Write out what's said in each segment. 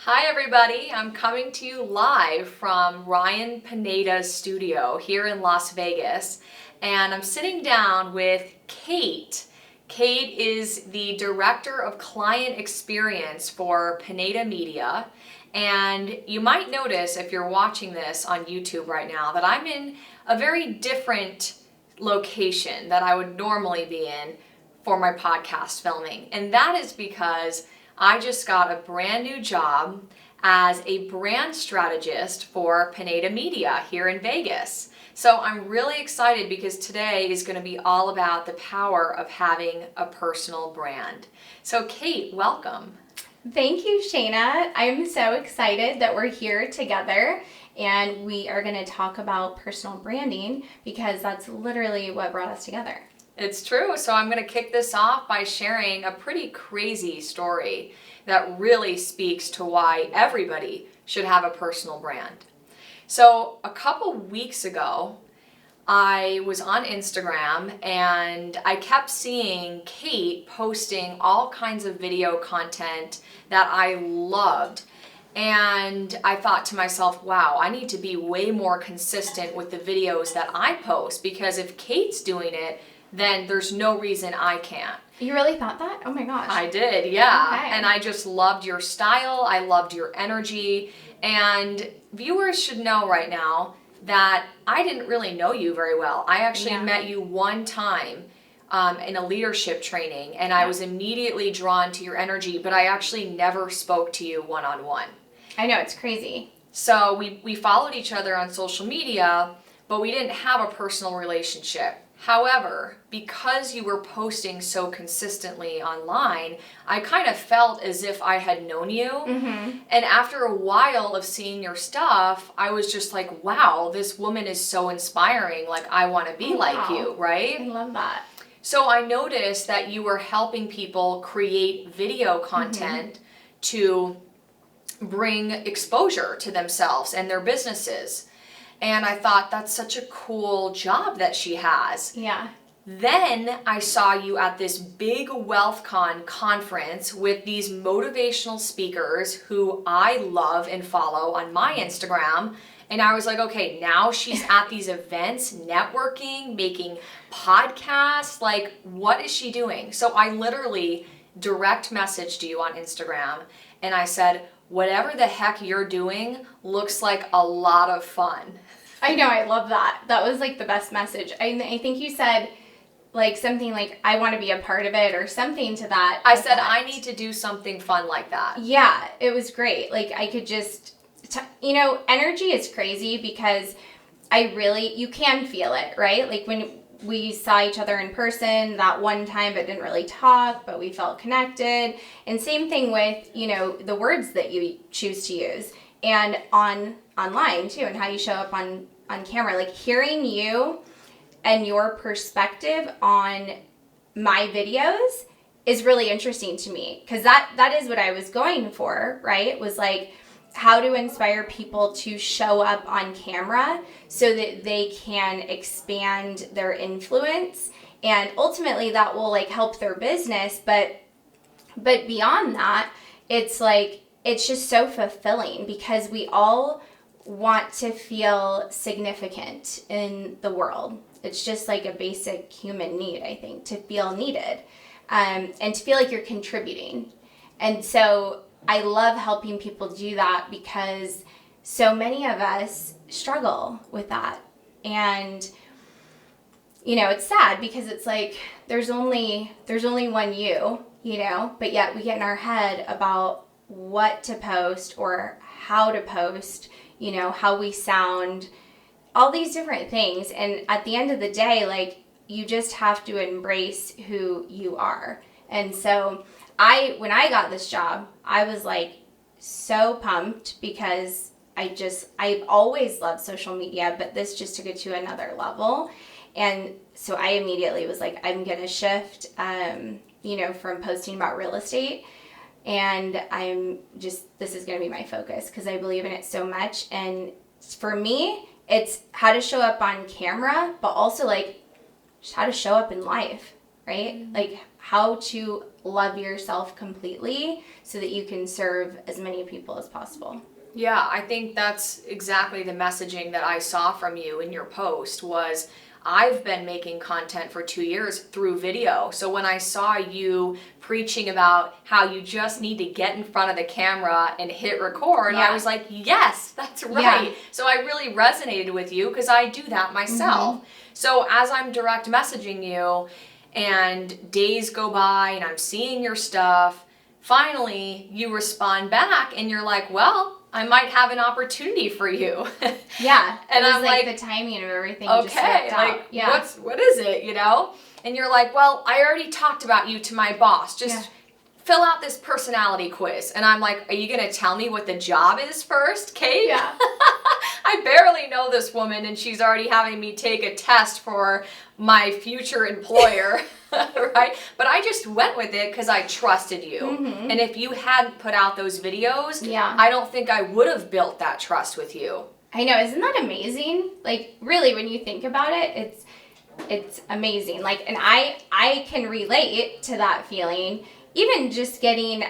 Hi everybody, I'm coming to you live from Ryan Pineda's studio here in Las Vegas, and I'm sitting down with Kate. Kate is the Director of Client Experience for Pineda Media, and you might notice if you're watching this on YouTube right now that I'm in a very different location that I would normally be in for my podcast filming, and that is because I just got a brand new job as a brand strategist for Pineda Media here in Vegas. So I'm really excited because today is going to be all about the power of having a personal brand. So Kate, welcome. Thank you, Shana. I'm so excited that we're here together and we are going to talk about personal branding because that's literally what brought us together. It's true. So I'm going to kick this off by sharing a pretty crazy story that really speaks to why everybody should have a personal brand. So a couple weeks ago, I was on Instagram and I kept seeing Kate posting all kinds of video content that I loved. And I thought to myself, wow, I need to be way more consistent with the videos that I post, because if Kate's doing it, then there's no reason I can't. You really thought that? Oh my gosh. I did, yeah. Okay. And I just loved your style. I loved your energy. And viewers should know right now that I didn't really know you very well. I actually met you one time in a leadership training, and I was immediately drawn to your energy, but I actually never spoke to you one-on-one. I know, it's crazy. So we followed each other on social media, but we didn't have a personal relationship. However, because you were posting so consistently online, I kind of felt as if I had known you. Mm-hmm. And after a while of seeing your stuff, I was just like, wow, this woman is so inspiring. Like, I want to be like you, right? I love that. So I noticed that you were helping people create video content to bring exposure to themselves and their businesses. And I thought, that's such a cool job that she has. Yeah. Then I saw you at this big WealthCon conference with these motivational speakers who I love and follow on my Instagram. And I was like, okay, now she's at these events, networking, making podcasts. Like, what is she doing? So I literally direct messaged you on Instagram and I said, whatever the heck you're doing looks like a lot of fun. I know, I love that. That was like the best message. I think you said like something like, I want to be a part of it or something to that. I said, I need to do something fun like that. Yeah, it was great. Like I could just, energy is crazy because you can feel it, right? Like when we saw each other in person that one time but didn't really talk, but we felt connected. And same thing with, the words that you choose to use and online too, and how you show up on camera. Like hearing you and your perspective on my videos is really interesting to me, because that is what I was going for, right? Was like how to inspire people to show up on camera so that they can expand their influence, and ultimately that will like help their business. But beyond that, it's like, it's just so fulfilling because we all want to feel significant in the world. It's just like a basic human need, I think, to feel needed, and to feel like you're contributing. And so I love helping people do that because so many of us struggle with that. And, it's sad because it's like, there's only one you, but yet we get in our head about what to post or how to post, how we sound, all these different things. And at the end of the day, like, you just have to embrace who you are. And so when I got this job, I was like so pumped because I've always loved social media, but this just took it to another level. And so I immediately was like, I'm going to shift, from posting about real estate. And this is going to be my focus because I believe in it so much. And for me, it's how to show up on camera, but also like just how to show up in life, right? Mm-hmm. Like how to love yourself completely so that you can serve as many people as possible. Yeah, I think that's exactly the messaging that I saw from you in your post was I've been making content for 2 years through video. So when I saw you preaching about how you just need to get in front of the camera and hit record, I was like, yes, that's right. Yeah. So I really resonated with you because I do that myself. So as I'm direct messaging you and days go by and I'm seeing your stuff, finally you respond back and you're like, well, I might have an opportunity for you. Yeah. And I'm like the timing of everything okay, just worked out. Yeah. What is it, you know? And you're like, well, I already talked about you to my boss. Just fill out this personality quiz. And I'm like, are you going to tell me what the job is first, Kate? Yeah. I barely know this woman and she's already having me take a test for my future employer, right? But I just went with it because I trusted you. And if you hadn't put out those videos, I don't think I would have built that trust with you. I know. Isn't that amazing? Like, really, when you think about it, it's amazing. Like, and I can relate to that feeling. Even just getting,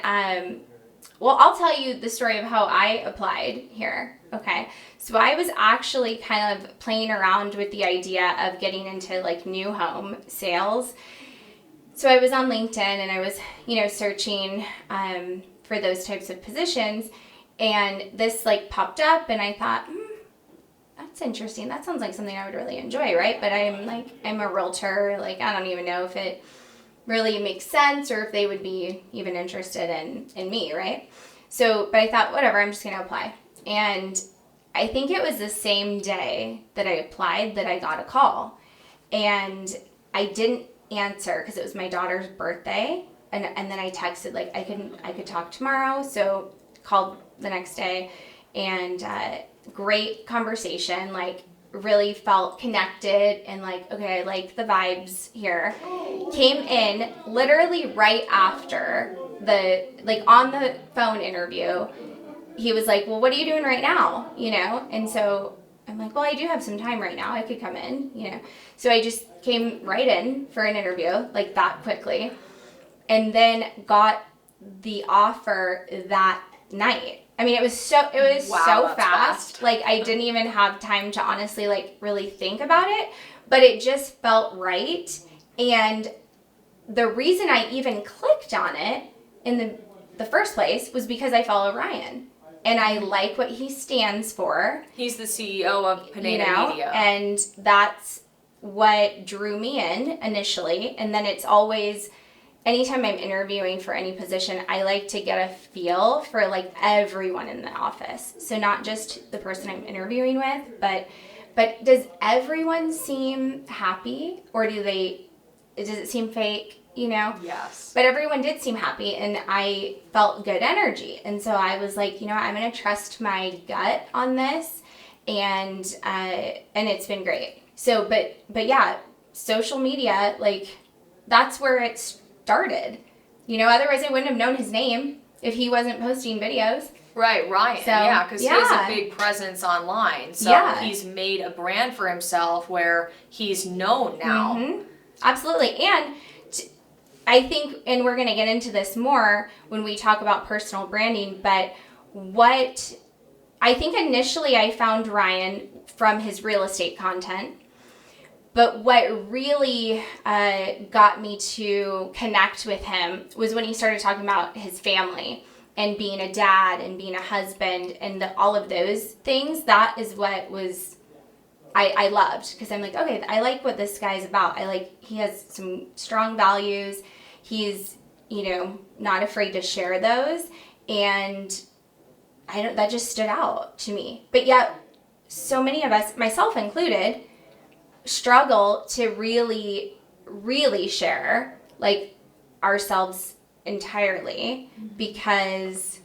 well, I'll tell you the story of how I applied here. Okay. So I was actually kind of playing around with the idea of getting into like new home sales. So I was on LinkedIn and I was, searching for those types of positions, and this like popped up and I thought, that's interesting. That sounds like something I would really enjoy, right? But I'm a realtor. Like, I don't even know if it really makes sense or if they would be even interested in me, right? So, but I thought, whatever, I'm just going to apply. And I think it was the same day that I applied that I got a call. And I didn't answer because it was my daughter's birthday. And then I texted, like, I could talk tomorrow. So called the next day, and great conversation, like, really felt connected and like, okay, I like the vibes here. Came in literally right after on the phone interview. He was like, well, what are you doing right now? And so I'm like, well, I do have some time right now. I could come in, So I just came right in for an interview like that quickly, and then got the offer that night. I mean, it was so fast. Like, I didn't even have time to honestly, like, really think about it, but it just felt right. And the reason I even clicked on it in the first place was because I follow Ryan. And I like what he stands for. He's the CEO of Pineda Media. And that's what drew me in initially. And then it's always, anytime I'm interviewing for any position, I like to get a feel for like everyone in the office. So not just the person I'm interviewing with, but does everyone seem happy, or does it seem fake? Yes. But everyone did seem happy, and I felt good energy. And so I was like, I'm going to trust my gut on this, and it's been great. So, but yeah, social media, like, that's where it started. Otherwise I wouldn't have known his name if he wasn't posting videos. Right, Ryan. So, because he has a big presence online. So he's made a brand for himself where he's known now. Absolutely. And I think, and we're going to get into this more when we talk about personal branding, but what I think initially I found Ryan from his real estate content, but what really got me to connect with him was when he started talking about his family and being a dad and being a husband and all of those things. That is what I loved, because I'm like, okay, I like what this guy's about. He has some strong values. He's, not afraid to share those. And that just stood out to me. But yet so many of us, myself included, struggle to really, really share like ourselves entirely, because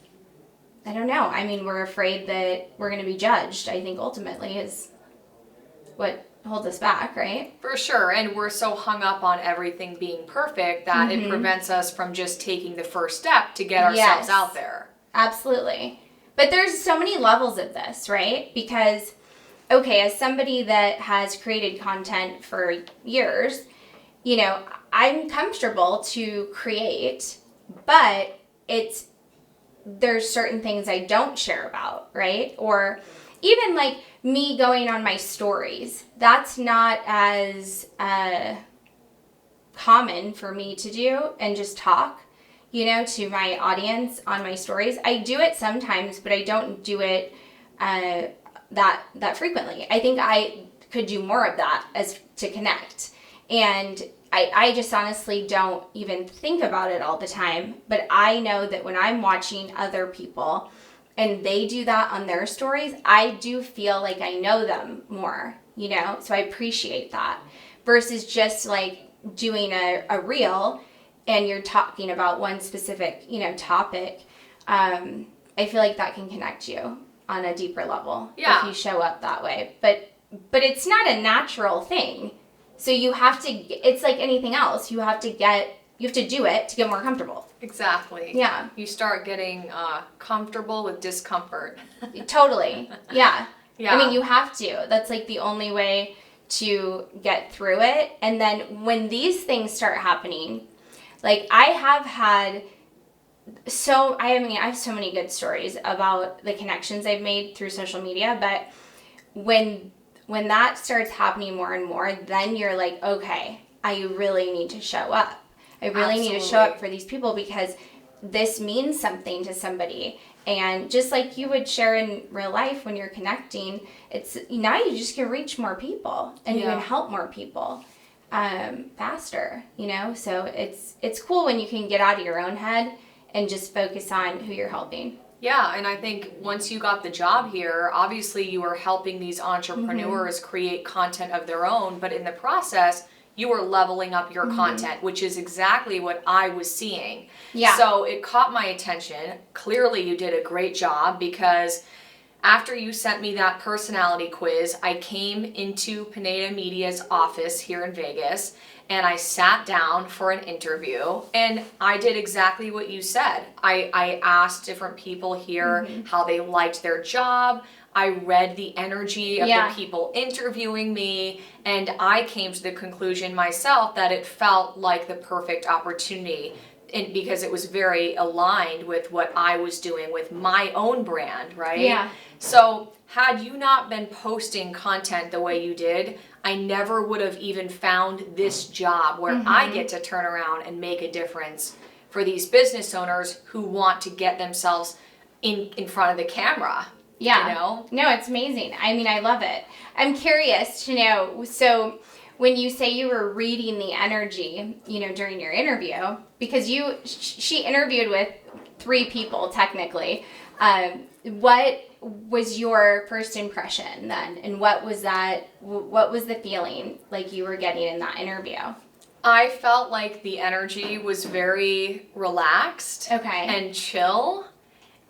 I don't know. I mean, we're afraid that we're going to be judged, I think ultimately is what holds us back, right? For sure. And we're so hung up on everything being perfect that it prevents us from just taking the first step to get ourselves out there. Absolutely. But there's so many levels of this, right? Because, okay, as somebody that has created content for years, I'm comfortable to create, but there's certain things I don't share about, right? Or even like me going on my stories. That's not as common for me to do and just talk, to my audience on my stories. I do it sometimes, but I don't do it that frequently. I think I could do more of that as to connect. And I just honestly don't even think about it all the time. But I know that when I'm watching other people and they do that on their stories, I do feel like I know them more, so I appreciate that versus just like doing a reel and you're talking about one specific, topic. I feel like that can connect you on a deeper level if you show up that way. But it's not a natural thing. So you have to, it's like anything else. You have to do it to get more comfortable. Exactly. Yeah. You start getting comfortable with discomfort. Totally. Yeah. Yeah. I mean, you have to. That's like the only way to get through it. And then when these things start happening, like I have had I have so many good stories about the connections I've made through social media, but when that starts happening more and more, then you're like, okay, I really need to show up. I really need to show up for these people because this means something to somebody. And just like you would share in real life when you're connecting, it's now you just can reach more people and you can help more people faster, So it's cool when you can get out of your own head and just focus on who you're helping. Yeah, and I think once you got the job here, obviously you were helping these entrepreneurs create content of their own, but in the process, you were leveling up your content, which is exactly what I was seeing. Yeah. So it caught my attention. Clearly you did a great job because after you sent me that personality quiz, I came into Pineda Media's office here in Vegas and I sat down for an interview and I did exactly what you said. I asked different people here how they liked their job. I read the energy of the people interviewing me, and I came to the conclusion myself that it felt like the perfect opportunity because it was very aligned with what I was doing with my own brand, right? Yeah. So had you not been posting content the way you did, I never would have even found this job where I get to turn around and make a difference for these business owners who want to get themselves in front of the camera. Yeah. No, it's amazing. I mean, I love it. I'm curious to know, so when you say you were reading the energy, during your interview, because she interviewed with 3 people technically, what was your first impression then? And what was the feeling like you were getting in that interview? I felt like the energy was very relaxed and chill.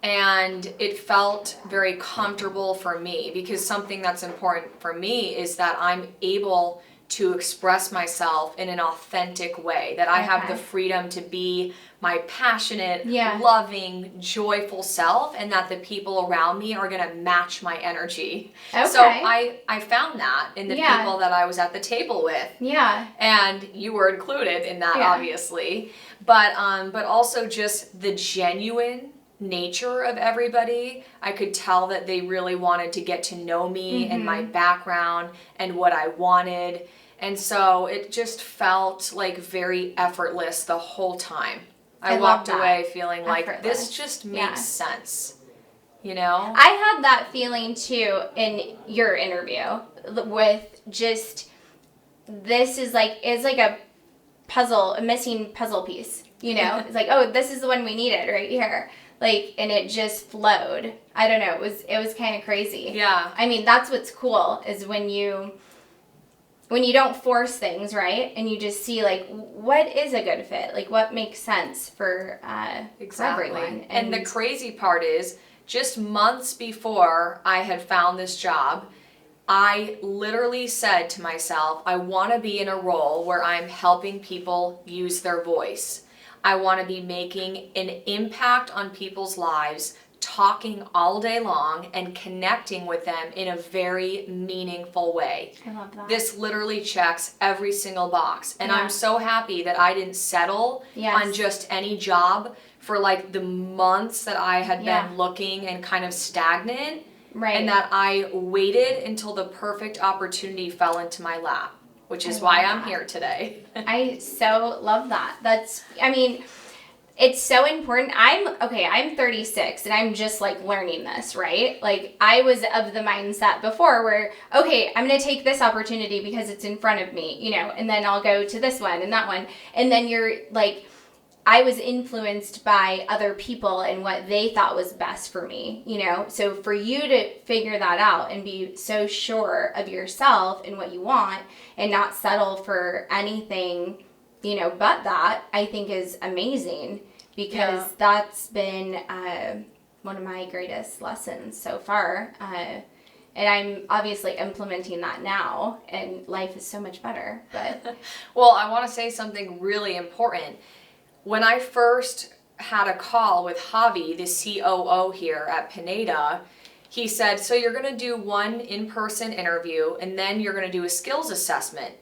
And it felt very comfortable for me because something that's important for me is that I'm able to express myself in an authentic way, that I have the freedom to be my passionate, loving, joyful self, and that the people around me are going to match my energy. So I found that in the people that I was at the table with. Yeah. And you were included in that, obviously. But also just the genuine nature of everybody. I could tell that they really wanted to get to know me and my background and what I wanted. And so it just felt like very effortless the whole time. I walked away feeling like this just makes sense. I had that feeling too in your interview with just, this is like a puzzle, a missing puzzle piece, It's like, oh, this is the one we needed right here. And it just flowed. I don't know. It was kind of crazy. Yeah. I mean, that's what's cool is when you don't force things, right? And you just see what is a good fit? What makes sense for everyone. And the crazy part is just months before I had found this job, I literally said to myself, I want to be in a role where I'm helping people use their voice. I want to be making an impact on people's lives talking all day long and connecting with them in a very meaningful way. I love that. This literally checks every single box. And Yeah. I'm so happy that I didn't settle on just any job for like the months that I had been looking and kind of stagnant. Right. And that I waited until the perfect opportunity fell into my lap, which is why I'm here today. I so love that. It's so important. I'm 36 and I'm just like learning this, right? Like I was of the mindset before where, okay, I'm going to take this opportunity because it's in front of me, you know, and then I'll go to this one and that one. And then you're like, I was influenced by other people and what they thought was best for me, you know? So for you to figure that out and be so sure of yourself and what you want and not settle for anything, you know, but that, I think is amazing, because that's been one of my greatest lessons so far. And I'm obviously implementing that now, and life is so much better. But well, I want to say something really important. When I first had a call with Javi, the COO here at Pineda, he said, so you're going to do one in-person interview and then you're going to do a skills assessment.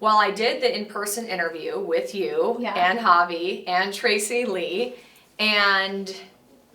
Well, I did the in-person interview with you and Javi and Tracy Lee, and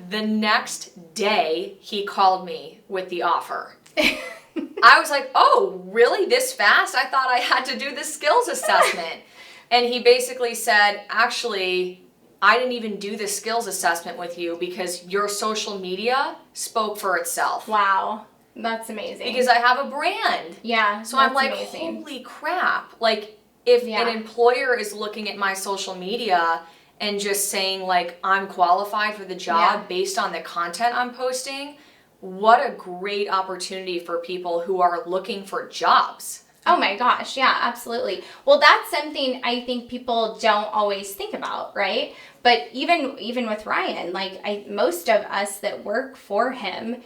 the next day he called me with the offer. I was like, oh, really? This fast? I thought I had to do the skills assessment. And he basically said, actually, I didn't even do the skills assessment with you because your social media spoke for itself. Wow. That's amazing. Because I have a brand. Yeah. So I'm like, holy crap. Like, if an employer is looking at my social media and just saying, like, I'm qualified for the job based on the content I'm posting, what a great opportunity for people who are looking for jobs. Oh my gosh, yeah, absolutely. Well, that's something I think people don't always think about, right? But even with Ryan, like most of us that work for him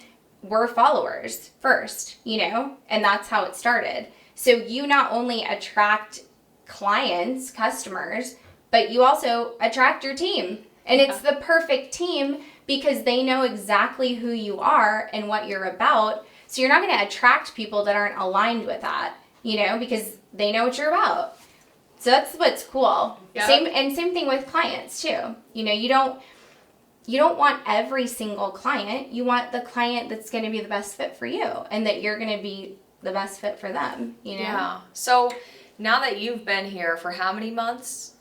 were followers first, you know, and that's how it started. So you not only attract clients, customers, but you also attract your team. And it's the perfect team because they know exactly who you are and what you're about. So you're not going to attract people that aren't aligned with that, you know, because they know what you're about. So that's what's cool. Yep. Same thing with clients too. You know, you don't want every single client. You want the client that's going to be the best fit for you and that you're going to be the best fit for them, you know? Yeah. So now that you've been here for how many months?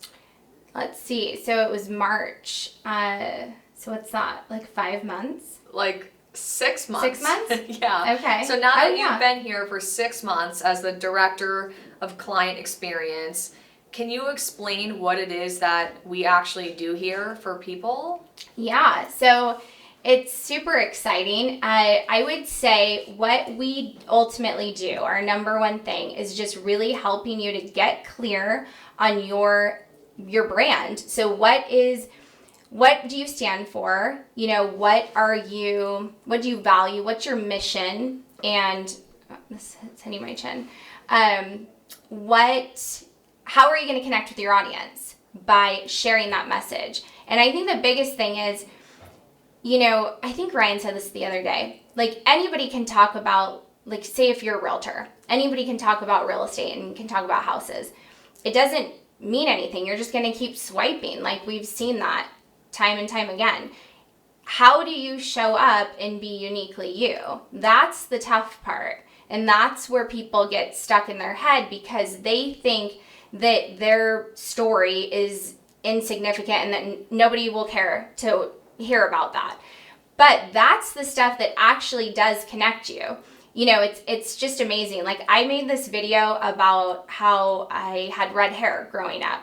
Let's see. So it was March. So what's that? Like 5 months? Like 6 months. 6 months? Yeah. Okay. So now that you've been here for 6 months as the director of client experience, can you explain what it is that we actually do here for people? Yeah. So it's super exciting. I would say what we ultimately do, our number one thing, is just really helping you to get clear on your brand. So what do you stand for? You know, what do you value? What's your mission? And this is hitting my chin. How are you going to connect with your audience? By sharing that message. And I think the biggest thing is, you know, I think Ryan said this the other day, like anybody can talk about, like say if you're a realtor, anybody can talk about real estate and can talk about houses. It doesn't mean anything. You're just going to keep swiping. Like we've seen that time and time again. How do you show up and be uniquely you? That's the tough part. And that's where people get stuck in their head because they think that their story is insignificant and that nobody will care to hear about that. But that's the stuff that actually does connect you. You know, it's just amazing. Like I made this video about how I had red hair growing up.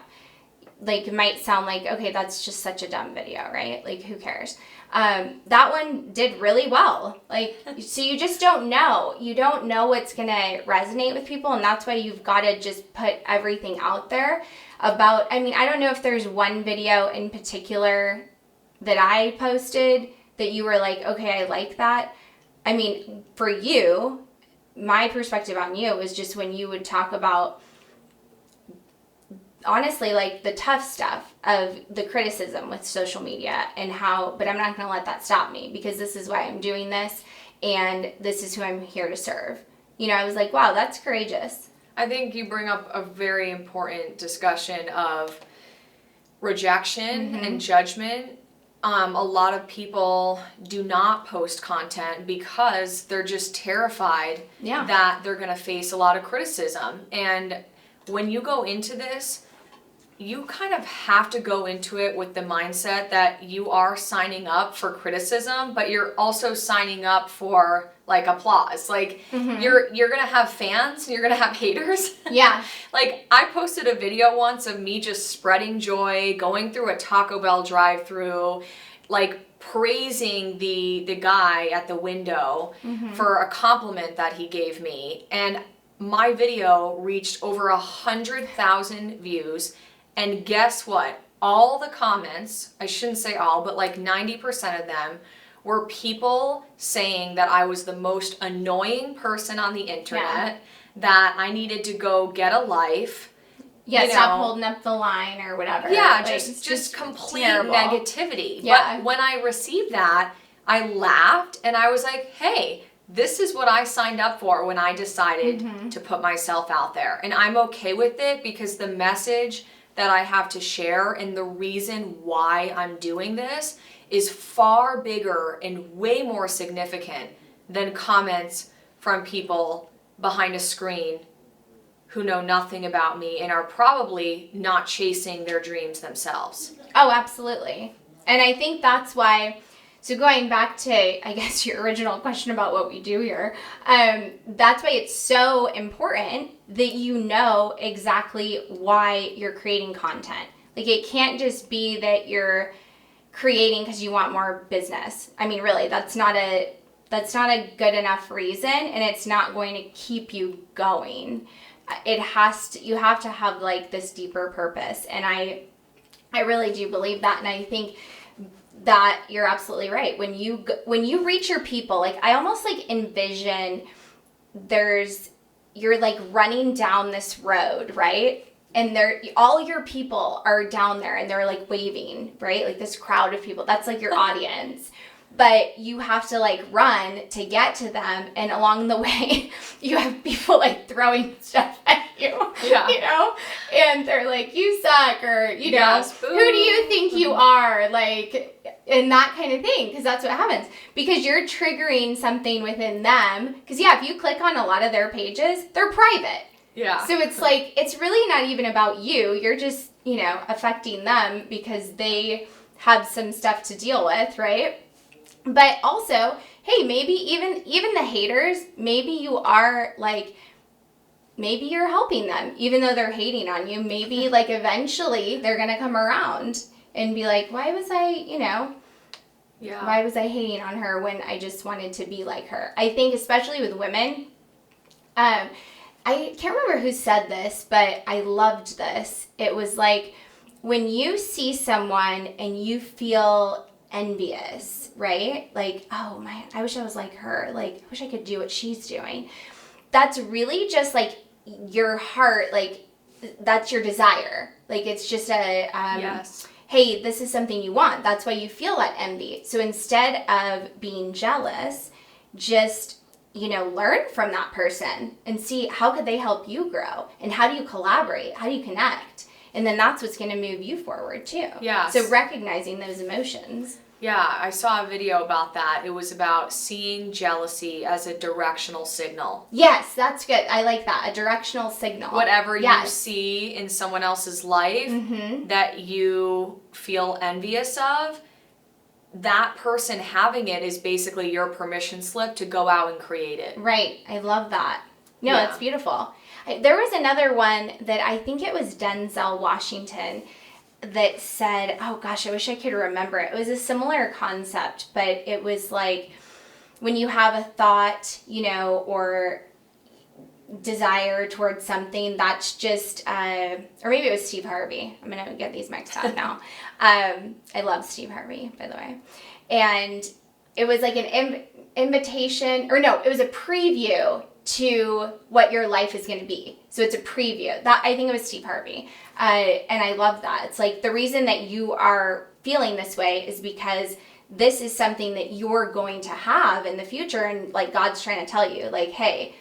Like it might sound like, okay, that's just such a dumb video, right? Like who cares? That one did really well. Like, so you just don't know. You don't know what's going to resonate with people. And that's why you've got to just put everything out there about, I mean, I don't know if there's one video in particular that I posted that you were like, okay, I like that. I mean, for you, my perspective on you was just when you would talk about honestly, like the tough stuff of the criticism with social media and how, but I'm not going to let that stop me because this is why I'm doing this and this is who I'm here to serve. You know, I was like, wow, that's courageous. I think you bring up a very important discussion of rejection and judgment. A lot of people do not post content because they're just terrified that they're going to face a lot of criticism. And when you go into this, you kind of have to go into it with the mindset that you are signing up for criticism, but you're also signing up for like applause. Like you're going to have fans and you're going to have haters. Yeah. Like I posted a video once of me just spreading joy, going through a Taco Bell drive-through, like praising the guy at the window for a compliment that he gave me. And my video reached over 100,000 views. And guess what? All the comments, I shouldn't say all, but like 90% of them were people saying that I was the most annoying person on the internet, that I needed to go get a life. Yeah, stop holding up the line or whatever. Yeah, like, just complete terrible negativity. Yeah. But when I received that, I laughed and I was like, hey, this is what I signed up for when I decided to put myself out there. And I'm okay with it because the message that I have to share and the reason why I'm doing this is far bigger and way more significant than comments from people behind a screen who know nothing about me and are probably not chasing their dreams themselves. Oh, absolutely. And I think that's why, so going back to, I guess, your original question about what we do here, that's why it's so important that you know exactly why you're creating content. Like, it can't just be that you're creating because you want more business. I mean, really, that's not a good enough reason, and it's not going to keep you going. You have to have like this deeper purpose, and I really do believe that, and I think that you're absolutely right. When you reach your people, like I almost like envision you're like running down this road, right? And all your people are down there and they're like waving, right? Like this crowd of people, that's like your audience. But you have to like run to get to them, and along the way you have people like throwing stuff at you, you know, and they're like, you suck, or you know, who do you think you are, like, and that kind of thing, because that's what happens, because you're triggering something within them. Because if you click on a lot of their pages, they're private. Yeah. So it's like, it's really not even about you. You're just, you know, affecting them because they have some stuff to deal with, right? But also, hey, maybe even the haters, maybe you are like, maybe you're helping them, even though they're hating on you. Maybe like eventually they're going to come around and be like, why was I hating on her when I just wanted to be like her? I think especially with women, I can't remember who said this, but I loved this. It was like, when you see someone and you feel envious, right? Like, oh man, I wish I was like her. Like, I wish I could do what she's doing. That's really just like your heart, like that's your desire. Like, it's just a, hey, this is something you want. That's why you feel that envy. So instead of being jealous, just, you know, learn from that person and see how could they help you grow, and how do you collaborate? How do you connect? And then that's what's going to move you forward too. Yeah. So recognizing those emotions. Yeah, I saw a video about that. It was about seeing jealousy as a directional signal. Yes, that's good. I like that. A directional signal. Whatever you see in someone else's life that you feel envious of, that person having it is basically your permission slip to go out and create it. Right. I love that. No, that's beautiful. There was another one that I think it was Denzel Washington that said, oh gosh, I wish I could remember it. It was a similar concept, but it was like, when you have a thought, you know, or desire towards something, that's just, or maybe it was Steve Harvey. I'm going to get these mixed up now. I love Steve Harvey, by the way. And it was like an invitation, or no, it was a preview to what your life is going to be. So it's a preview. That, I think it was Steve Harvey. And I love that. It's like the reason that you are feeling this way is because this is something that you're going to have in the future. And like God's trying to tell you, like, hey,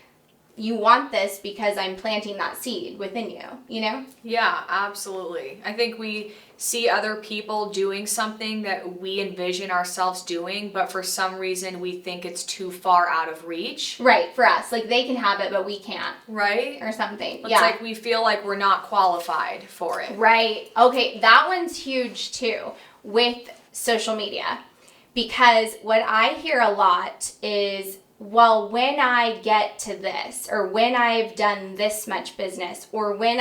you want this because I'm planting that seed within you, you know? Yeah, absolutely. I think we see other people doing something that we envision ourselves doing, but for some reason we think it's too far out of reach. Right, for us. Like they can have it, but we can't. Right? Or something. It's like we feel like we're not qualified for it. Right. Okay, that one's huge too with social media. Because what I hear a lot is, well, when I get to this, or when I've done this much business, or when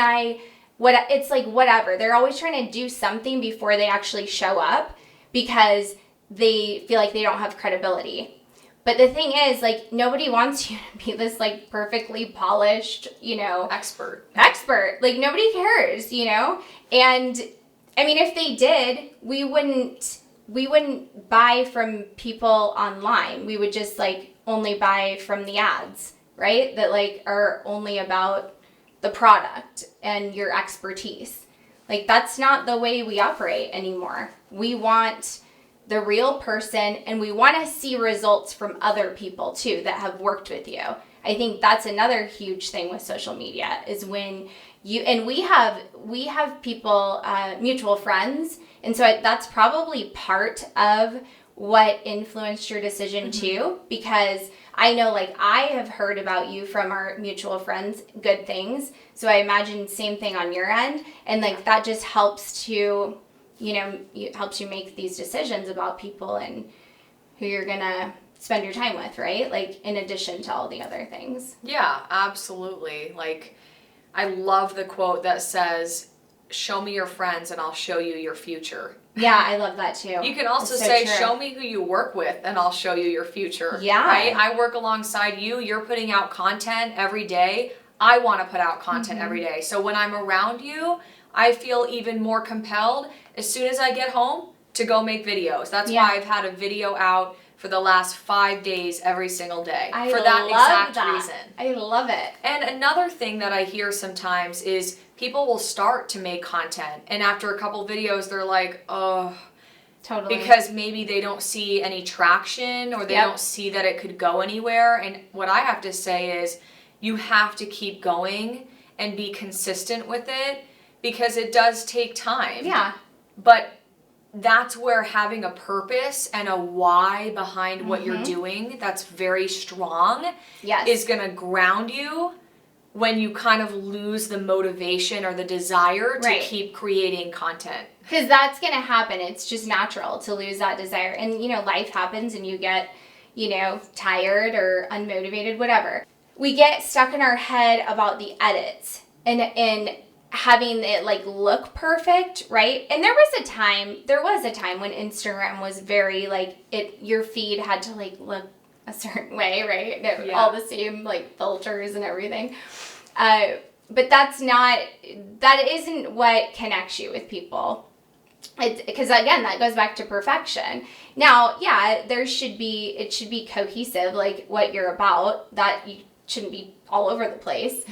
it's like whatever. They're always trying to do something before they actually show up because they feel like they don't have credibility. But the thing is, like, nobody wants you to be this, like, perfectly polished, Expert. Like, nobody cares, And, I mean, if they did, we wouldn't buy from people online. We would just, like, only buy from the ads, right? That, like, are only about the product and your expertise. Like, that's not the way we operate anymore. We want the real person, and we want to see results from other people too that have worked with you. I think that's another huge thing with social media is when we have people, mutual friends, and so that's probably part of what influenced your decision too, because I know, like, I have heard about you from our mutual friends, good things. So I imagine same thing on your end. And like, that just helps to, helps you make these decisions about people and who you're going to spend your time with, right? Like, in addition to all the other things. Yeah, absolutely. Like, I love the quote that says, show me your friends and I'll show you your future. Yeah, I love that too. You can also say, show me who you work with and I'll show you your future. Yeah. Right? I work alongside you. You're putting out content every day. I want to put out content every day. So when I'm around you, I feel even more compelled as soon as I get home to go make videos. That's why I've had a video out for the last 5 days every single day. For that exact reason. I love it. And another thing that I hear sometimes is people will start to make content and after a couple videos they're like, oh, totally, because maybe they don't see any traction or they don't see that it could go anywhere. And what I have to say is you have to keep going and be consistent with it because it does take time. Yeah. But that's where having a purpose and a why behind what you're doing that's very strong is going to ground you when you kind of lose the motivation or the desire to keep creating content. Because that's going to happen. It's just natural to lose that desire. And, life happens and you get, tired or unmotivated, whatever. We get stuck in our head about the edits and having it like look perfect, right? And there was a time when Instagram was very like your feed had to like look a certain way, right? All the same like filters and everything. But that isn't what connects you with people. Because again, that goes back to perfection. Now, it should be cohesive, like what you're about, that you shouldn't be all over the place,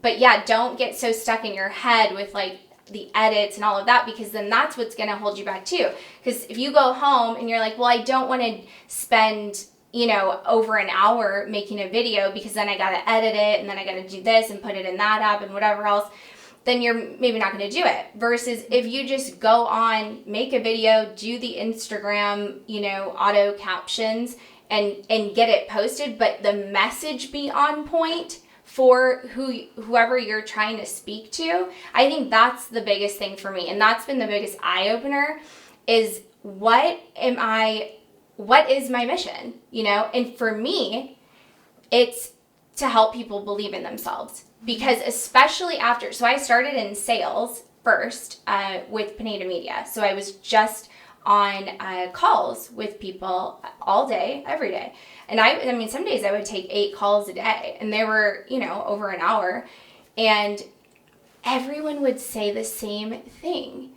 but yeah, don't get so stuck in your head with like the edits and all of that, because then that's what's going to hold you back too. Because if you go home and you're like, well, I don't want to spend, over an hour making a video because then I got to edit it and then I got to do this and put it in that app and whatever else, then you're maybe not going to do it. Versus if you just go on, make a video, do the Instagram, auto captions and get it posted, but the message be on point for whoever you're trying to speak to. I think that's the biggest thing for me. And that's been the biggest eye-opener is what is my mission, And for me, it's to help people believe in themselves. Because especially so I started in sales first with Pineda Media. So I was just on calls with people all day, every day. And I mean, some days I would take 8 calls a day and they were, over an hour, and everyone would say the same thing.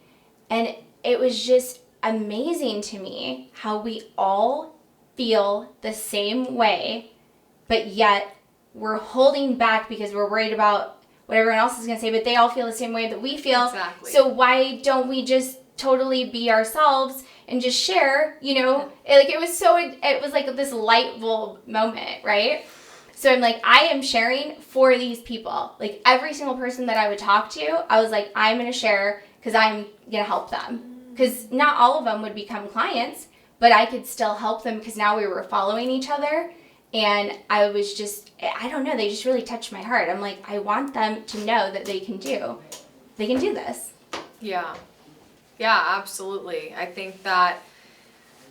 And it was just amazing to me how we all feel the same way but yet we're holding back because we're worried about what everyone else is going to say, but they all feel the same way that we feel. Exactly. So why don't we just totally be ourselves and just share, it was like this light bulb moment, right? So I'm like, I am sharing for these people. Like every single person that I would talk to, I was like, I'm going to share because I'm going to help them. Because not all of them would become clients, but I could still help them because now we were following each other. And I was just, I don't know, they just really touched my heart. I'm like, I want them to know that they can do this. Yeah. Yeah, absolutely. I think that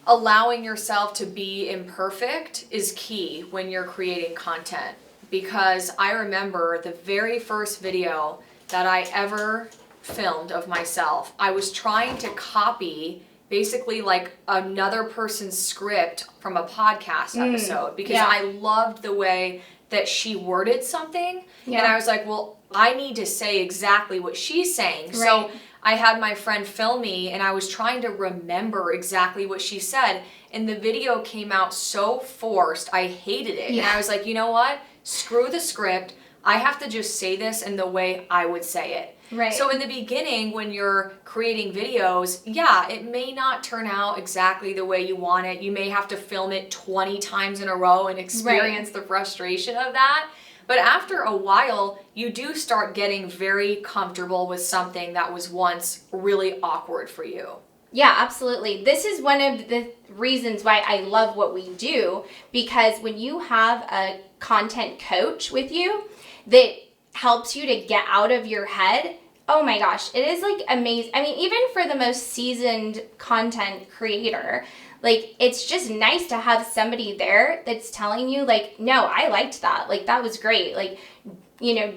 allowing yourself to be imperfect is key when you're creating content. Because I remember the very first video that I ever filmed of myself, I was trying to copy basically like another person's script from a podcast episode because I loved the way that she worded something. And I was like, well, I need to say exactly what she's saying. Right. So I had my friend film me and I was trying to remember exactly what she said. And the video came out so forced. I hated it. Yeah. And I was like, you know what? Screw the script. I have to just say this in the way I would say it. Right. So in the beginning, when you're creating videos, it may not turn out exactly the way you want it. You may have to film it 20 times in a row and experience the frustration of that. But after a while, you do start getting very comfortable with something that was once really awkward for you. Yeah, absolutely. This is one of the reasons why I love what we do, because when you have a content coach with you that helps you to get out of your head, oh my gosh, it is like amazing. I mean, even for the most seasoned content creator, like it's just nice to have somebody there that's telling you like, no, I liked that. Like that was great. Like,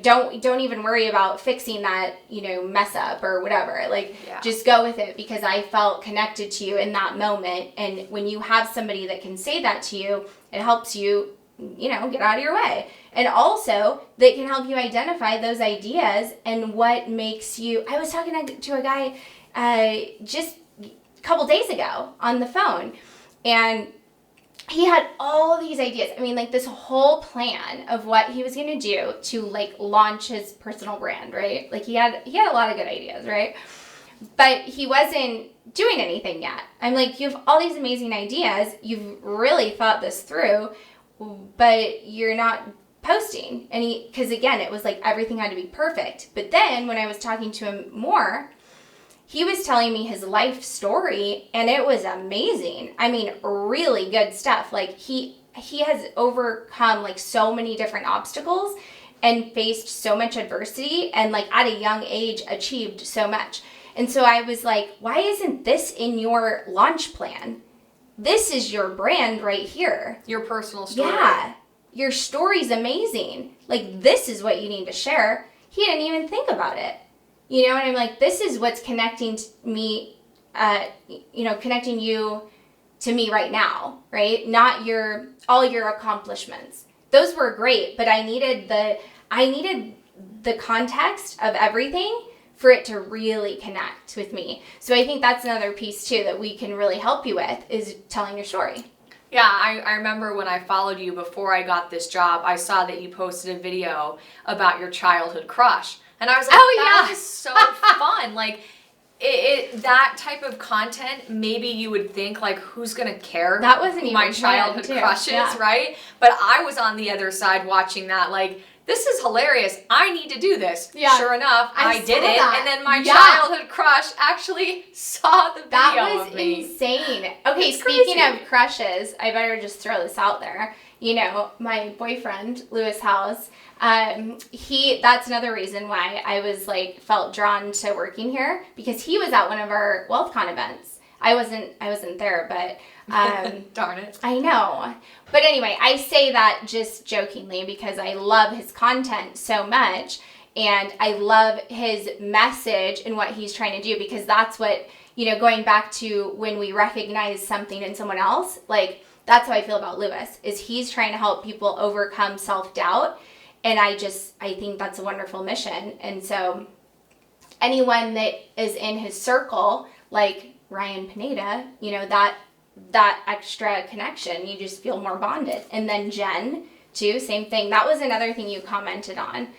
don't even worry about fixing that, mess up or whatever. Like just go with it because I felt connected to you in that moment. And when you have somebody that can say that to you, it helps you, get out of your way. And also, they can help you identify those ideas and what makes you... I was talking to a guy just a couple days ago on the phone, and he had all these ideas. I mean, like this whole plan of what he was going to do to like launch his personal brand, right? Like he had a lot of good ideas, right? But he wasn't doing anything yet. I'm like, you have all these amazing ideas. You've really thought this through, but you're not posting. And because again, it was like everything had to be perfect. But then when I was talking to him more, he was telling me his life story and it was amazing. I mean, really good stuff. Like he has overcome like so many different obstacles and faced so much adversity and like at a young age achieved so much. And so I was like, why isn't this in your launch plan? This is your brand right here. Your personal story. Yeah. Your story's amazing. Like, this is what you need to share. He didn't even think about it. And I'm like, this is what's connecting me, connecting you to me right now, right? Not all your accomplishments. Those were great, but I needed the context of everything for it to really connect with me. So I think that's another piece too that we can really help you with is telling your story. Yeah, I remember when I followed you before I got this job, I saw that you posted a video about your childhood crush. And I was like, that was so fun. Like, that type of content, maybe you would think, like, who's going to care that wasn't who even my childhood crush is, right? But I was on the other side watching that, like, this is hilarious. I need to do this. Yeah. Sure enough, I did it. And then my childhood crush actually saw the video of me. That was insane. Okay, speaking of crushes, I better just throw this out there. My boyfriend, Lewis House, that's another reason why I was like, felt drawn to working here because he was at one of our WealthCon events. I wasn't there, but darn it. I know. But anyway, I say that just jokingly because I love his content so much and I love his message and what he's trying to do because that's what, going back to when we recognize something in someone else, like that's how I feel about Lewis, is he's trying to help people overcome self-doubt. And I think that's a wonderful mission. And so anyone that is in his circle, like Ryan Pineda, that extra connection, you just feel more bonded. And then Jen, too. Same thing. That was another thing you commented on,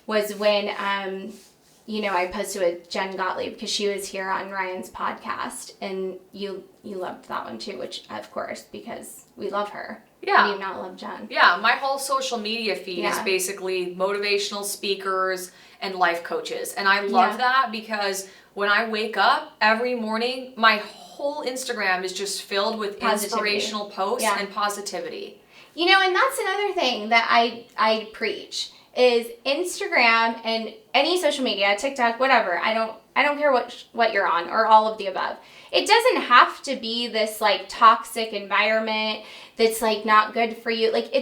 was when, I posted with Jen Gottlieb because she was here on Ryan's podcast, and you loved that one too, which of course, because we love her. Yeah. How do you not love Jen? Yeah, my whole social media feed is basically motivational speakers and life coaches. And I love that because when I wake up every morning, my whole Instagram is just filled with inspirational posts and positivity. And that's another thing that I preach is Instagram and any social media, TikTok, whatever. I don't care what you're on, or all of the above. It doesn't have to be this like toxic environment that's like not good for you. Like,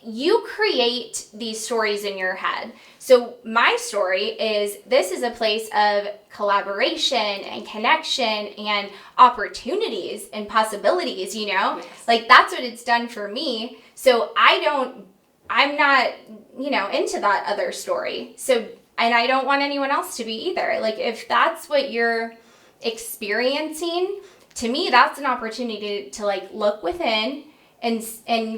you create these stories in your head. So my story is, this is a place of collaboration and connection and opportunities and possibilities, Yes. Like, that's what it's done for me. So I'm not, into that other story. So, and I don't want anyone else to be either. Like, if that's what you're experiencing, to me, that's an opportunity to like look within and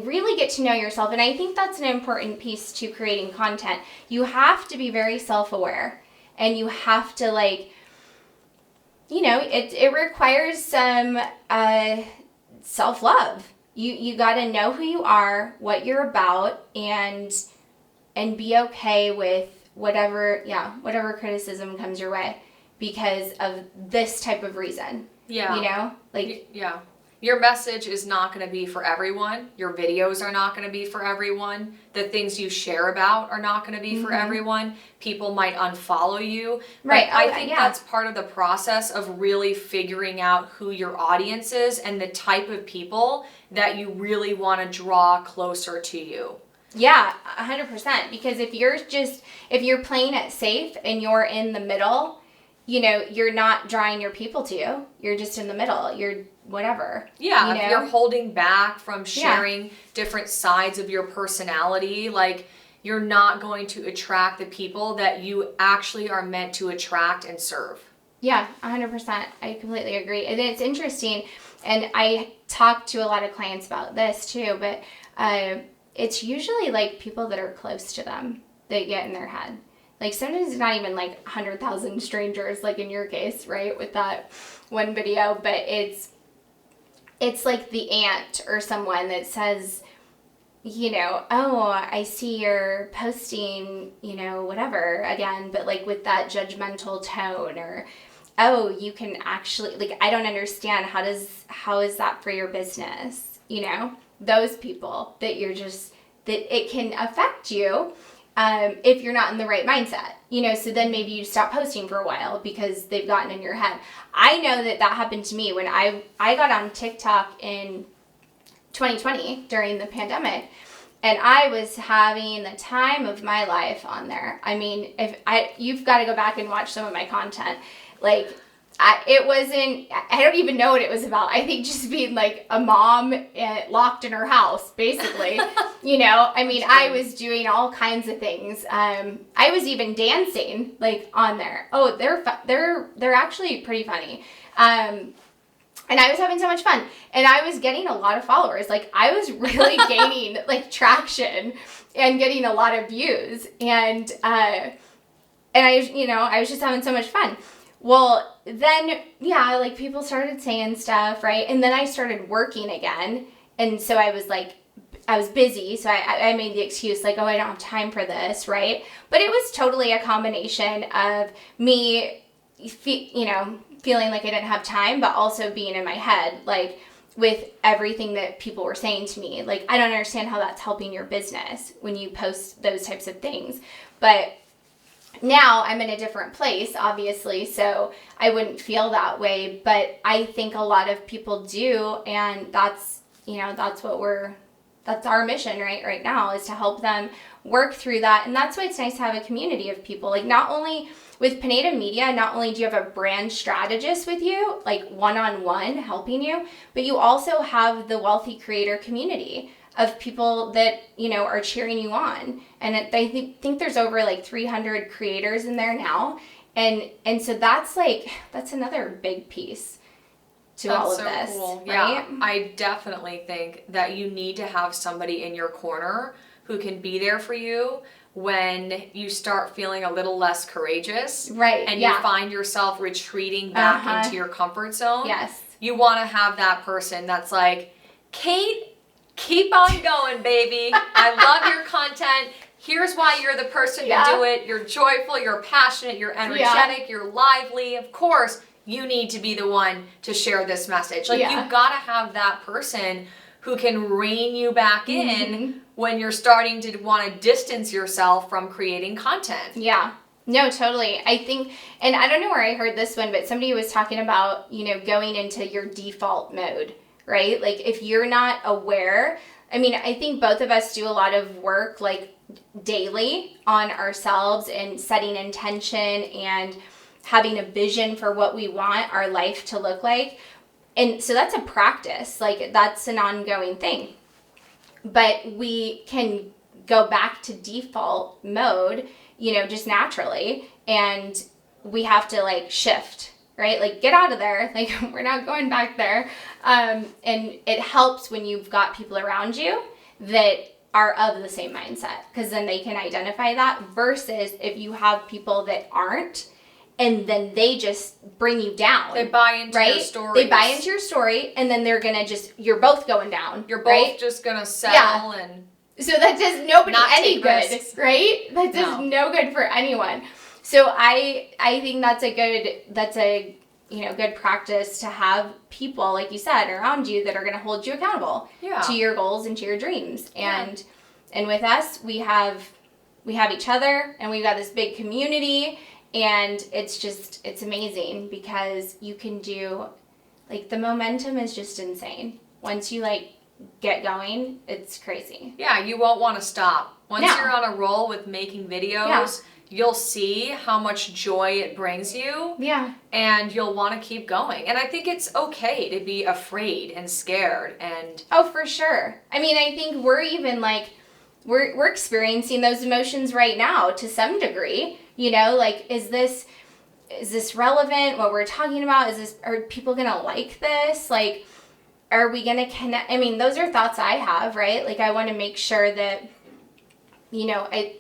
really get to know yourself. And I think that's an important piece to creating content. You have to be very self-aware, and you have to it requires some self-love. You got to know who you are, what you're about, and be okay with whatever criticism comes your way because of this type of reason. Yeah. Your message is not going to be for everyone. Your videos are not going to be for everyone. The things you share about are not going to be for everyone. People might unfollow you. Right. But I think that's part of the process of really figuring out who your audience is and the type of people that you really want to draw closer to you. Yeah, 100%. Because if you're playing it safe and you're in the middle, you're not drawing your people to you. You're just in the middle. You're whatever. Yeah, if you're holding back from sharing different sides of your personality, like, you're not going to attract the people that you actually are meant to attract and serve. Yeah, 100%. I completely agree. And it's interesting, and I talk to a lot of clients about this too, but it's usually like people that are close to them that get in their head. Like, sometimes it's not even like 100,000 strangers, like in your case, right, with that one video, but it's like the aunt or someone that says, oh, I see you're posting, whatever again, but like with that judgmental tone, or, oh, you can actually, like, I don't understand. How is that for your business? Those people that that it can affect you. If you're not in the right mindset, so then maybe you stop posting for a while because they've gotten in your head. I know that happened to me when I got on TikTok in 2020 during the pandemic, and I was having the time of my life on there. I mean, you've got to go back and watch some of my content. Like, I don't even know what it was about. I think just being like a mom locked in her house, basically. I mean, I was doing all kinds of things. I was even dancing like on there. Oh, they're actually pretty funny. And I was having so much fun, and I was getting a lot of followers. Like, I was really gaining like traction and getting a lot of views, and I was just having so much fun. Well, then, like, people started saying stuff, right? And then I started working again. And so I was busy. So I made the excuse, like, oh, I don't have time for this, right? But it was totally a combination of me, feeling like I didn't have time, but also being in my head, like, with everything that people were saying to me. Like, I don't understand how that's helping your business when you post those types of things. But now I'm in a different place, obviously, so I wouldn't feel that way, but I think a lot of people do, and that's our mission right now, is to help them work through that. And that's why it's nice to have a community of people. Like, not only with Pineda Media, not only do you have a brand strategist with you, like one-on-one helping you, but you also have the Wealthy Creator community of people that, are cheering you on. And I think there's over like 300 creators in there now. And so that's another big piece to all of this. Cool. Right? Yeah, I definitely think that you need to have somebody in your corner who can be there for you when you start feeling a little less courageous. Right. And you find yourself retreating back into your comfort zone. Yes. You want to have that person that's like, Kate, keep on going, baby. I love your content. Here's why you're the person to do it. You're joyful, you're passionate, you're energetic, you're lively. Of course, you need to be the one to share this message. Like, you've got to have that person who can rein you back in when you're starting to want to distance yourself from creating content. Yeah. No, totally. I think, and I don't know where I heard this one, but somebody was talking about, going into your default mode, right? Like, if you're not aware, I mean, I think both of us do a lot of work, like, daily on ourselves and setting intention and having a vision for what we want our life to look like. And so that's a practice, like, that's an ongoing thing. But we can go back to default mode, just naturally, and we have to, like, shift, right? Like, get out of there. Like, we're not going back there. And it helps when you've got people around you that are of the same mindset, because then they can identify that, versus if you have people that aren't, and then they just bring you down. They buy into your story. They buy into your story, and then they're going to you're both going down. You're both just going to settle and... So that does nobody any good, risks. Right? That does no good for anyone. So I think that's a good practice to have people, like you said, around you that are going to hold you accountable to your goals and to your dreams. And with us, we have each other, and we've got this big community, and it's amazing because you can do, like, the momentum is just insane. Once you, like, get going, it's crazy. Yeah, you won't want to stop. Once you're on a roll with making videos, you'll see how much joy it brings you. Yeah. And you'll want to keep going. And I think it's okay to be afraid and scared and... Oh, for sure. I mean, I think we're even, like, we're experiencing those emotions right now to some degree. Like, is this relevant, what we're talking about? Are people gonna like this? Like, are we gonna connect? I mean, those are thoughts I have, right? Like, I want to make sure that,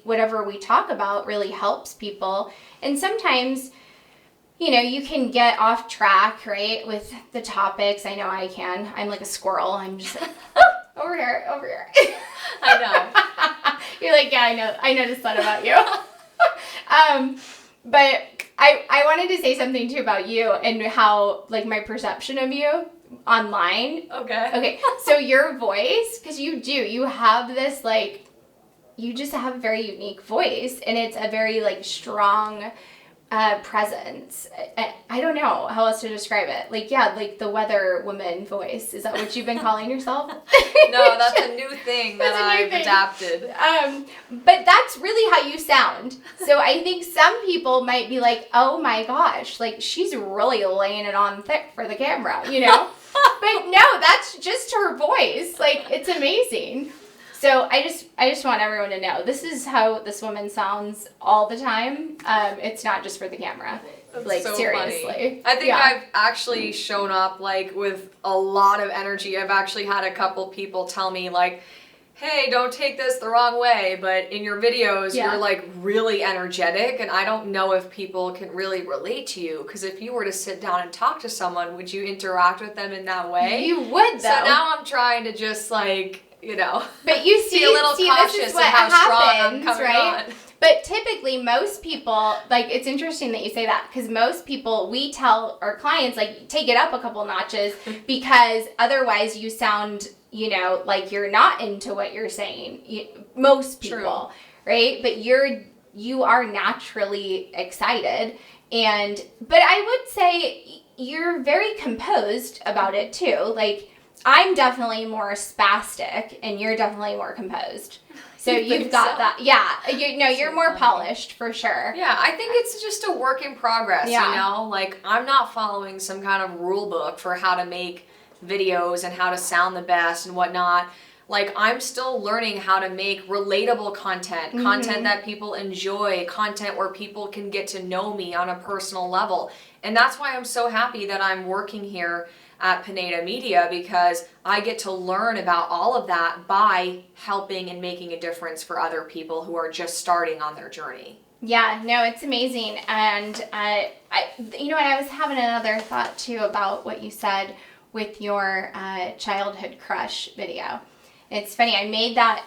whatever we talk about really helps people. And sometimes, you can get off track, right, with the topics. I know I can. I'm like a squirrel. I'm just like, oh, over here. I know. You're like, yeah, I noticed that about you. But I wanted to say something too about you and how, like, my perception of you online. Okay. So your voice, because you have this, like, you just have a very unique voice, and it's a very, like, strong presence. I don't know how else to describe it. Like, like the weather woman voice. Is that what you've been calling yourself? No, that's a new thing that I've adapted. But that's really how you sound. So I think some people might be like, oh my gosh, like, she's really laying it on thick for the camera, But no, that's just her voice. Like, it's amazing. So I just want everyone to know, this is how this woman sounds all the time. It's not just for the camera. That's like, so seriously. Funny. I think I've actually shown up, like, with a lot of energy. I've actually had a couple people tell me, like, hey, don't take this the wrong way, but in your videos, you're, like, really energetic, and I don't know if people can really relate to you, because if you were to sit down and talk to someone, would you interact with them in that way? You would, though. So now I'm trying to just, like, but you see, be a little cautious this is what of how happens, strong I'm coming right? on. But typically, most people, like, it's interesting that you say that, because most people, we tell our clients, like, take it up a couple notches, because otherwise you sound, like you're not into what you're saying. Most people, right? But you are naturally excited, but I would say you're very composed about it too. Like, I'm definitely more spastic, and you're definitely more composed. So you've got that. Yeah. You're more polished, for sure. Yeah, I think it's just a work in progress, Like, I'm not following some kind of rule book for how to make videos and how to sound the best and whatnot. Like, I'm still learning how to make relatable content, content that people enjoy, content where people can get to know me on a personal level. And that's why I'm so happy that I'm working here at Pineda Media, because I get to learn about all of that by helping and making a difference for other people who are just starting on their journey. Yeah, no, it's amazing. And I was having another thought too about what you said with your childhood crush video. It's funny, I made that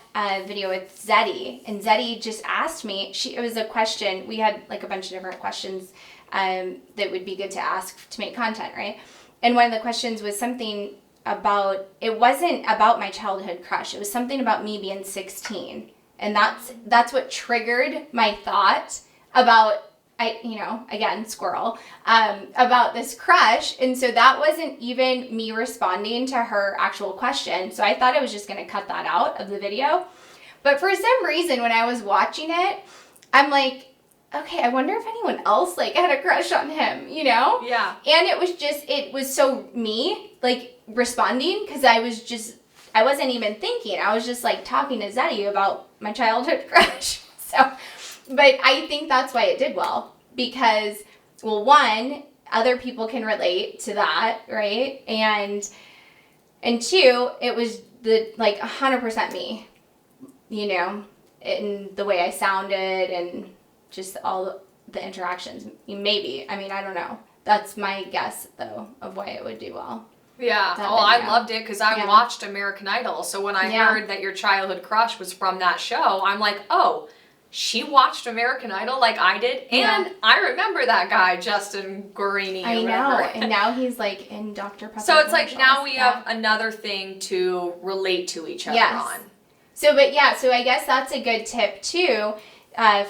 video with Zeddy, and Zeddy just asked me, it was a question, we had like a bunch of different questions that would be good to ask to make content, right? And one of the questions was something about, it wasn't about my childhood crush, it was something about me being 16. And that's what triggered my thought about, again, squirrel, about this crush. And so that wasn't even me responding to her actual question. So I thought I was just going to cut that out of the video. But for some reason, when I was watching it, I'm like, okay, I wonder if anyone else like had a crush on him, Yeah. And it was so me like responding, because I wasn't even thinking. I was just like talking to Zeddy about my childhood crush. So, but I think that's why it did well, because, well, one, other people can relate to that, right? And two, it was 100% me, in the way I sounded and just all the interactions. Maybe. I mean, I don't know. That's my guess, though, of why it would do well. Yeah. I loved it because I watched American Idol. So when I heard that your childhood crush was from that show, I'm like, oh, she watched American Idol like I did. And I remember that guy, Justin Guarini. I know. And now he's like in Dr. Pepper. So it's like now we have another thing to relate to each other on. So I guess that's a good tip too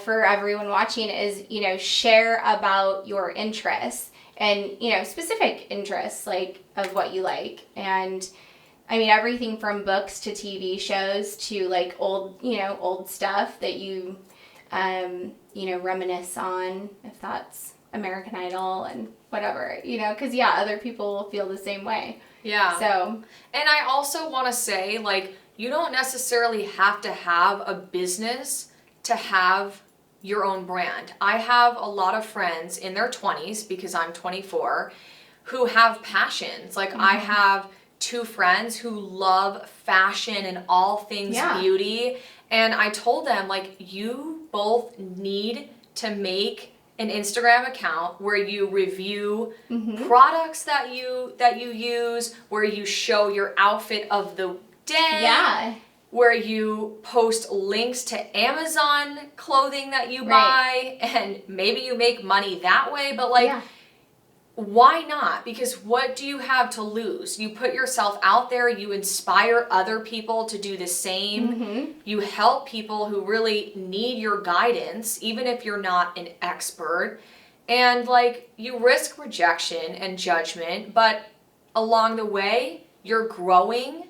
for everyone watching is, share about your interests. And, specific interests, like, of what you like. And, I mean, everything from books to TV shows to, like, old stuff that you, reminisce on, if that's American Idol and whatever, because, other people will feel the same way. Yeah. So. And I also want to say, like, you don't necessarily have to have a business to have your own brand. I have a lot of friends in their 20s, because I'm 24, who have passions. Like I have 2 friends who love fashion and all things beauty. And I told them, like, you both need to make an Instagram account where you review products that you use, where you show your outfit of the day. Yeah. Where you post links to Amazon clothing that you buy, and maybe you make money that way, but why not? Because what do you have to lose? You put yourself out there, you inspire other people to do the same, you help people who really need your guidance, even if you're not an expert, and you risk rejection and judgment, but along the way, you're growing.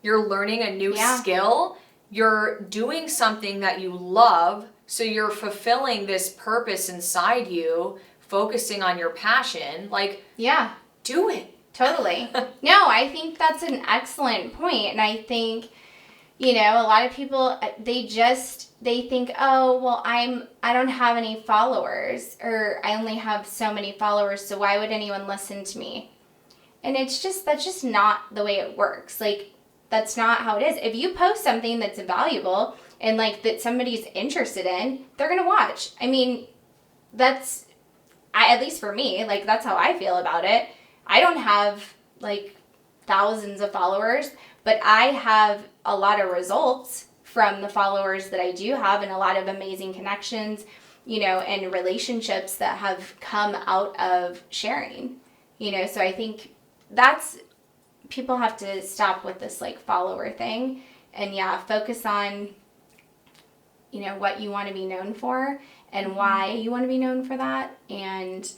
You're learning a new skill. You're doing something that you love. So you're fulfilling this purpose inside you, focusing on your passion. Do it. Totally. No, I think that's an excellent point. And I think, a lot of people, they think, oh, well, I don't have any followers, or I only have so many followers, so why would anyone listen to me? And that's just not the way it works. That's not how it is. If you post something that's valuable and that somebody's interested in, they're going to watch. I mean, at least for me, that's how I feel about it. I don't have thousands of followers, but I have a lot of results from the followers that I do have, and a lot of amazing connections, and relationships that have come out of sharing, so I think people have to stop with this follower thing and focus on, what you want to be known for and why you want to be known for that. And,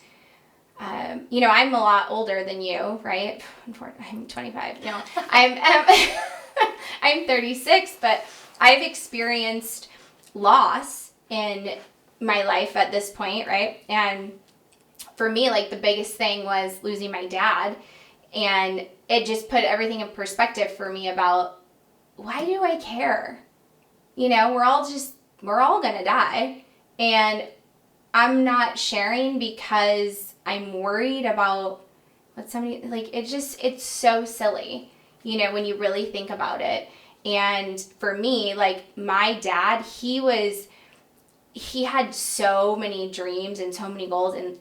I'm a lot older than you, right? I'm 25. No, I'm 36, but I've experienced loss in my life at this point, right? And for me, the biggest thing was losing my dad. And it just put everything in perspective for me about, why do I care? We're all going to die. And I'm not sharing because I'm worried about what somebody, like, it's so silly, you know, when you really think about it. And for me, like, my dad, he had so many dreams and so many goals, and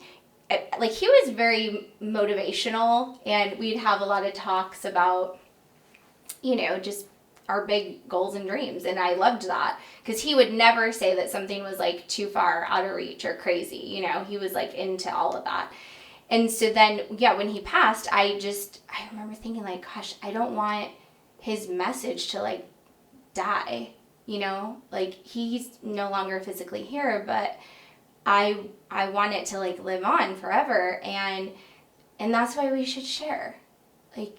like, he was very motivational, and we'd have a lot of talks about, you know, just our big goals and dreams. And I loved that, because he would never say that something was like too far out of reach or crazy. You know, he was like into all of that. And so then, yeah, when he passed, I remember thinking, like, gosh, I don't want his message to, like, die, you know? Like, he's no longer physically here, but I want it to, like, live on forever. And that's why we should share. Like,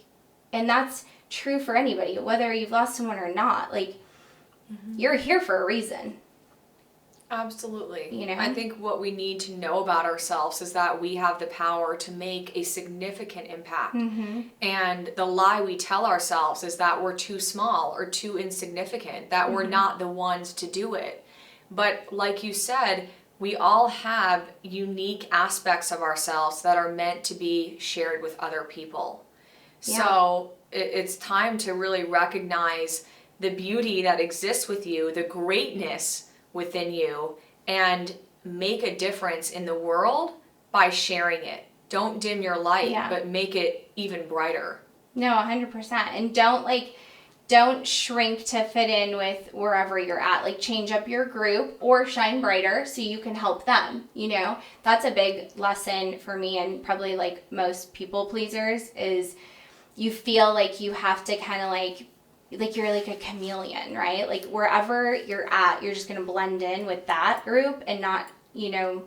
and that's true for anybody, whether you've lost someone or not. Like, you're here for a reason. Absolutely. You know? I think what we need to know about ourselves is that we have the power to make a significant impact. And the lie we tell ourselves is that we're too small or too insignificant, that we're not the ones to do it. But like you said, we all have unique aspects of ourselves that are meant to be shared with other people. Yeah. So it's time to really recognize the beauty that exists with you, the greatness within you, and make a difference in the world by sharing it. Don't dim your light, but make it even brighter. No, 100%. And don't shrink to fit in with wherever you're at. Like, change up your group or shine brighter so you can help them, you know? That's a big lesson for me, and probably like most people pleasers, is you feel like you have to kind of like you're like a chameleon, right? Like, wherever you're at, you're just going to blend in with that group and not, you know,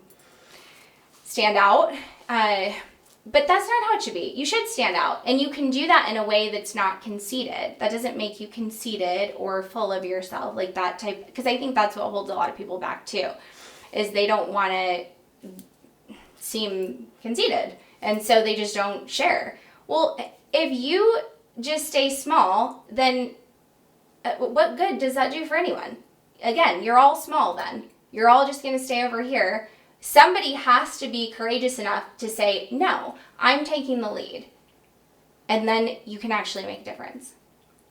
stand out. But that's not how it should be. You should stand out. And you can do that in a way that's not conceited. That doesn't make you conceited or full of yourself, like that type. Because I think that's what holds a lot of people back too, is they don't want to seem conceited. And so they just don't share. Well, if you just stay small, then what good does that do for anyone? Again, you're all small then. You're all just going to stay over here. Somebody has to be courageous enough to say, no, I'm taking the lead. And then you can actually make a difference.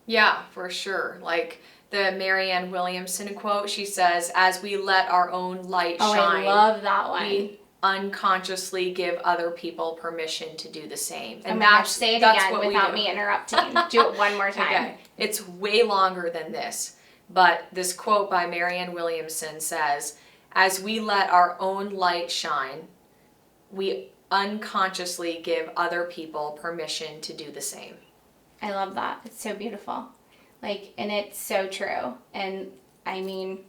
Yeah, for sure. Like the Marianne Williamson quote, she says, as we let our own light shine. I love that one. We unconsciously give other people permission to do the same. And say it again without me interrupting. Do it one more time. Okay. It's way longer than this, but this quote by Marianne Williamson says, as we let our own light shine, we unconsciously give other people permission to do the same. I love that. It's so beautiful. Like, and it's so true. And I mean,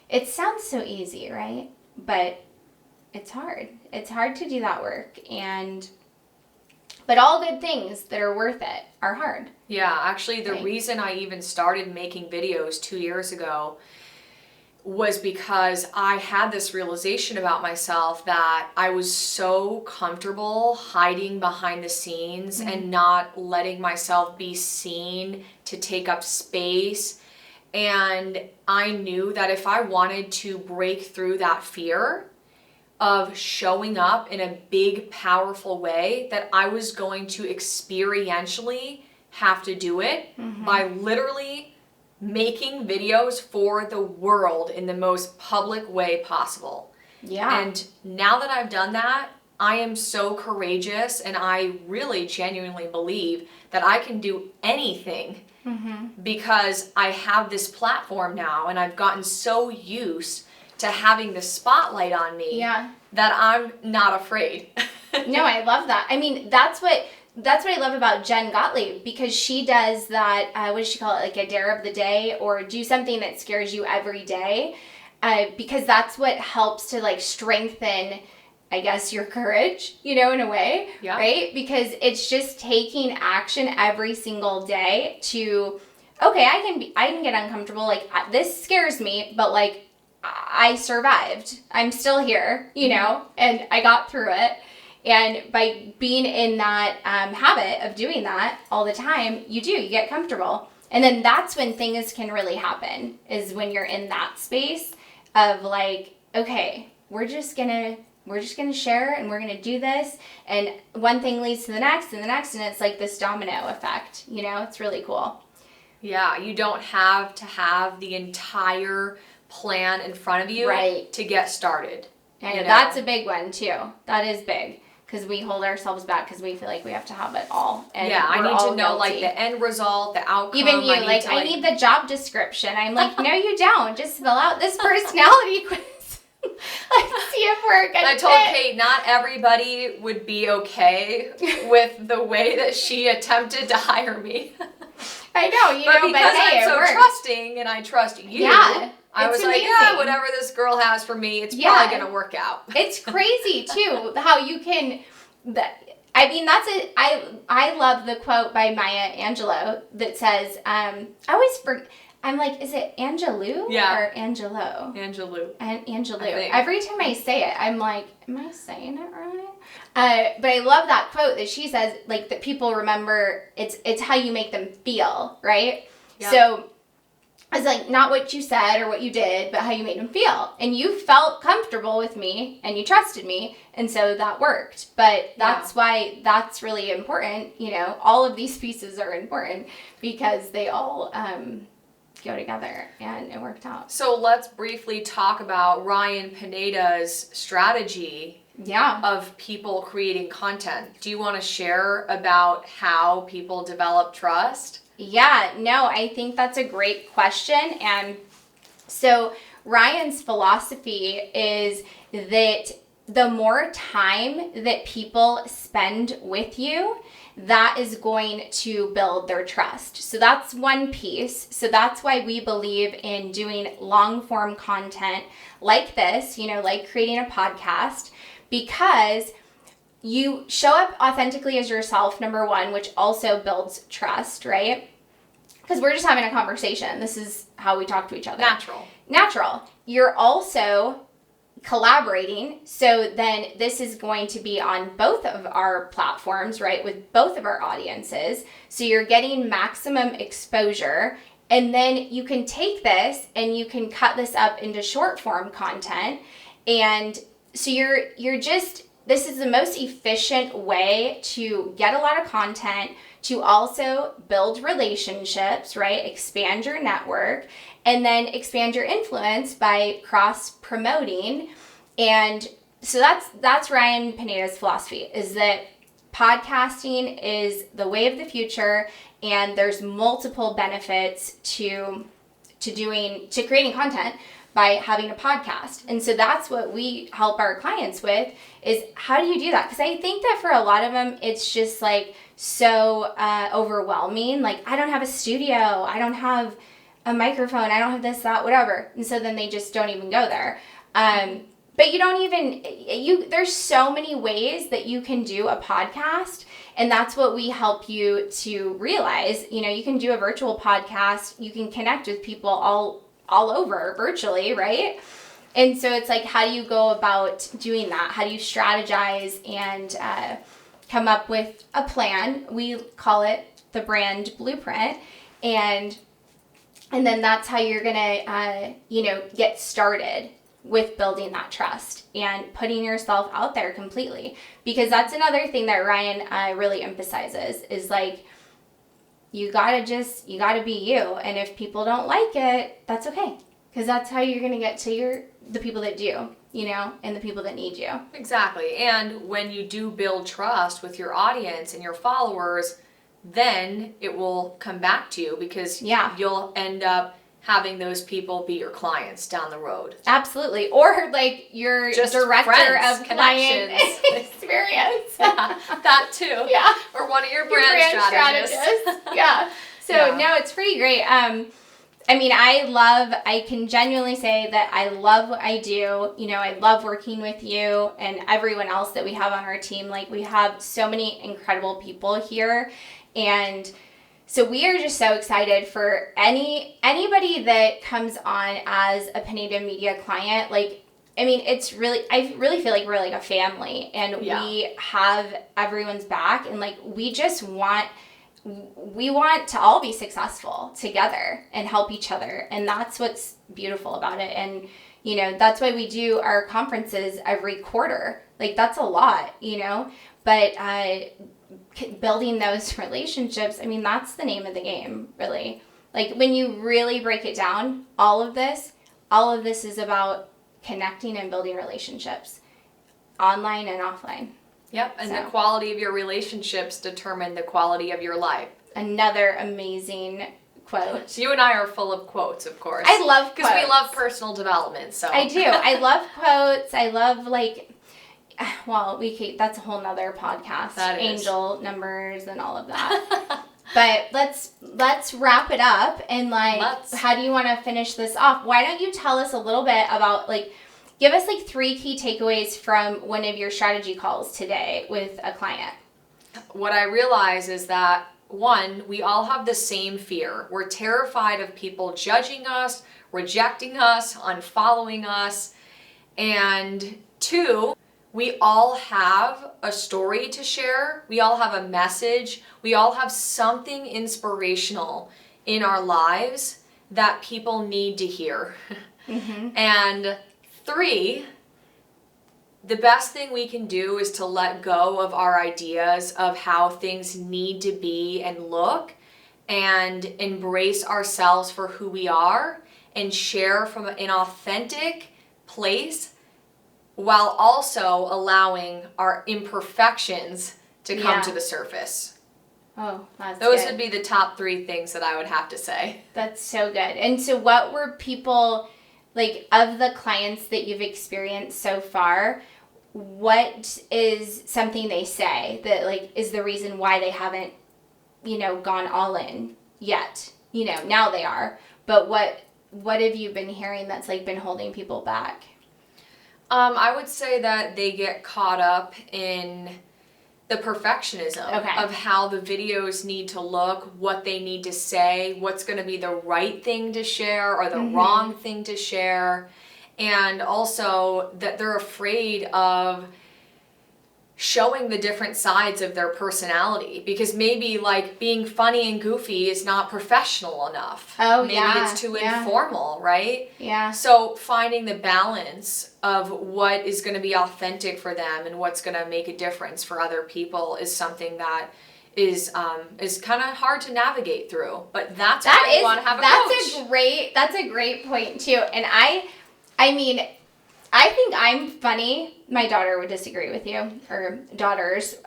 it sounds so easy, right? But it's hard. It's hard to do that work. But all good things that are worth it are hard. Yeah, actually, the reason I even started making videos 2 years ago was because I had this realization about myself that I was so comfortable hiding behind the scenes and not letting myself be seen to take up space. And I knew that if I wanted to break through that fear of showing up in a big, powerful way, that I was going to experientially have to do it by literally making videos for the world in the most public way possible. Yeah. And now that I've done that, I am so courageous, and I really genuinely believe that I can do anything because I have this platform now, and I've gotten so used to having the spotlight on me that I'm not afraid. No, I love that. I mean, that's what I love about Jen Gottlieb, because she does that, what does she call it, like a dare of the day, or do something that scares you every day, because that's what helps to like strengthen, I guess, your courage, you know, in a way, right? Because it's just taking action every single day to, okay, I can get uncomfortable, like this scares me, but like I survived. I'm still here, you know, and I got through it. And by being in that habit of doing that all the time, you get comfortable. And then that's when things can really happen, is when you're in that space of like, okay, we're we're just going to share and we're going to do this. And one thing leads to the next and the next. And it's like this domino effect, you know, it's really cool. Yeah, you don't have to have the entire plan in front of you to get started. And that's a big one too. That is big. Because we hold ourselves back because we feel like we have to have it all. And yeah, I need to know like the end result, the outcome. Even you, I need the job description. I'm like, no, you don't. Just fill out this personality quiz. Let's see if we're good. I told Kate not everybody would be okay with the way that she attempted to hire me. I know, but because I'm so trusting and I trust you. Yeah. I was like, yeah, whatever this girl has for me, it's probably going to work out. It's crazy, too, how you can... I mean, that's it. I love the quote by Maya Angelou that says, I always forget... I'm like, is it Angelou or Angelo? Angelou. Angelou. Every time I say it, I'm like, am I saying it right? But I love that quote that she says, like, that people remember it's how you make them feel, right? Yep. So it's like not what you said or what you did, but how you made them feel. And you felt comfortable with me and you trusted me. And so that worked. But that's why that's really important. You know, all of these pieces are important because they all go together and it worked out. So let's briefly talk about Ryan Pineda's strategy of people creating content. Do you want to share about how people develop trust? Yeah, no, I think that's a great question. And so Ryan's philosophy is that the more time that people spend with you, that is going to build their trust. So that's one piece. So that's why we believe in doing long form content like this, you know, like creating a podcast, because you show up authentically as yourself, number one, which also builds trust, right? Because we're just having a conversation. This is how we talk to each other. Natural. You're also collaborating. So then this is going to be on both of our platforms, right? With both of our audiences. So you're getting maximum exposure. And then you can take this and you can cut this up into short form content. And so you're just, this is the most efficient way to get a lot of content, to also build relationships, right? Expand your network, and then expand your influence by cross-promoting. And so that's Ryan Pineda's philosophy, is that podcasting is the way of the future, and there's multiple benefits to creating content by having a podcast. And so that's what we help our clients with, is how do you do that? Because I think that for a lot of them, it's just like so overwhelming. Like, I don't have a studio, I don't have a microphone, I don't have this, that, whatever. And so then they just don't even go there. But there's so many ways that you can do a podcast. And that's what we help you to realize. You know, you can do a virtual podcast, you can connect with people all over virtually, right? And so it's like, how do you go about doing that? How do you strategize and come up with a plan? We call it the brand blueprint. And then that's how you're gonna, get started with building that trust and putting yourself out there completely. Because that's another thing that Ryan really emphasizes, is like, you gotta be you. And if people don't like it, that's okay. Because that's how you're gonna get to the people that do, and the people that need you. Exactly. And when you do build trust with your audience and your followers, then it will come back to you, because you'll end up having those people be your clients down the road. Absolutely. Or like your just director friends, of client experience. Yeah, that too. Yeah. Or one of your brand strategists. Yeah. So no, it's pretty great. I can genuinely say that I love what I do. I love working with you and everyone else that we have on our team. Like, we have so many incredible people here. And so we are just so excited for anybody that comes on as a Pineda Media client. Like, I really feel like we're like a family, and we have everyone's back, and like, we just want we want to all be successful together and help each other. And that's what's beautiful about it. And, you know, that's why we do our conferences every quarter. Like, that's a lot, you know, but building those relationships, I mean, that's the name of the game, really. Like, when you really break it down, all of this is about connecting and building relationships, online and offline. Yep, and the quality of your relationships determine the quality of your life. Another amazing quote. You and I are full of quotes, of course. I love quotes. Because we love personal development, so. I do. I love quotes. I love, like, well, that's a whole nother podcast. That is. Angel numbers and all of that. But let's wrap it up, and how do you want to finish this off? Why don't you tell us a little bit about, like, give us like 3 key takeaways from one of your strategy calls today with a client. What I realize is that, 1, we all have the same fear. We're terrified of people judging us, rejecting us, unfollowing us. And 2, we all have a story to share. We all have a message. We all have something inspirational in our lives that people need to hear. Mm-hmm. And 3, the best thing we can do is to let go of our ideas of how things need to be and look, and embrace ourselves for who we are and share from an authentic place, while also allowing our imperfections to come to the surface. Oh, that's Those good. would be the top 3 things that I would have to say. That's so good. And so what were people... like, of the clients that you've experienced so far, what is something they say that, like, is the reason why they haven't, you know, gone all in yet? You know, now they are. But what have you been hearing that's, like, been holding people back? I would say that they get caught up in the perfectionism of how the videos need to look, what they need to say, what's going to be the right thing to share or the wrong thing to share. And also that they're afraid of showing the different sides of their personality, because maybe, like, being funny and goofy is not professional enough. Maybe it's too informal, right? Yeah. So finding the balance of what is going to be authentic for them and what's going to make a difference for other people is something that is kind of hard to navigate through. But that's why you want to have a coach. That's a great point too. And I mean, I think I'm funny. My daughter would disagree with you, or daughters,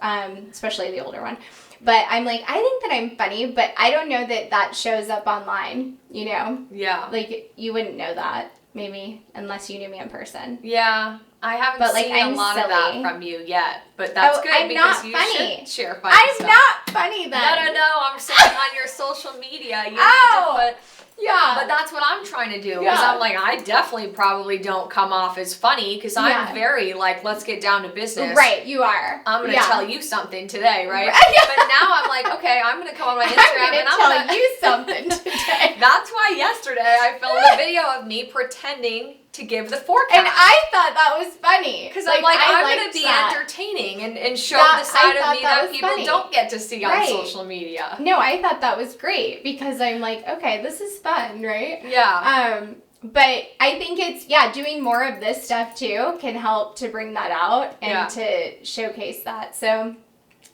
especially the older one. But I'm like, I think that I'm funny, but I don't know that shows up online, you know? Yeah. Like, you wouldn't know that, maybe, unless you knew me in person. Yeah. I haven't seen a lot of that from you yet, but that's good because you should share funny stuff. I'm not funny then. No, I'm saying on your social media, you need to put... Yeah. But that's what I'm trying to do. Because I'm like, I definitely probably don't come off as funny because I'm very, like, let's get down to business. Right, you are. I'm going to tell you something today, right? But now I'm like, okay, I'm going to come on my Instagram and I'm going to tell you something today. That's why yesterday I filmed a video of me pretending to give the forecast. And I thought that was funny. Because I'm like, I'm going to be entertaining and show the side of me that people don't get to see on social media. No, I thought that was great because I'm like, okay, this is fun, right? Yeah. But I think it's, doing more of this stuff too can help to bring that out and to showcase that. So,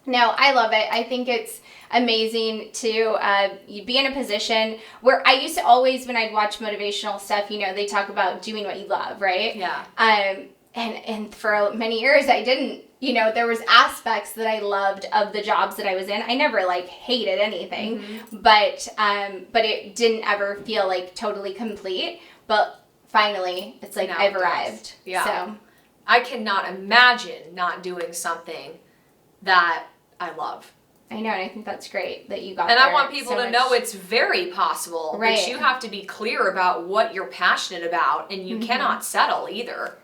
no, I love it. I think it's amazing to be in a position where I used to always, when I'd watch motivational stuff, you know, they talk about doing what you love, right? Yeah. And for many years I didn't, you know, there was aspects that I loved of the jobs that I was in. I never like hated anything, but it didn't ever feel like totally complete. But finally, it's like I've arrived. Yeah. So I cannot imagine not doing something that I love. I know, and I think that's great that you got And I want people to know it's very possible. Right. But you have to be clear about what you're passionate about, and you cannot settle either.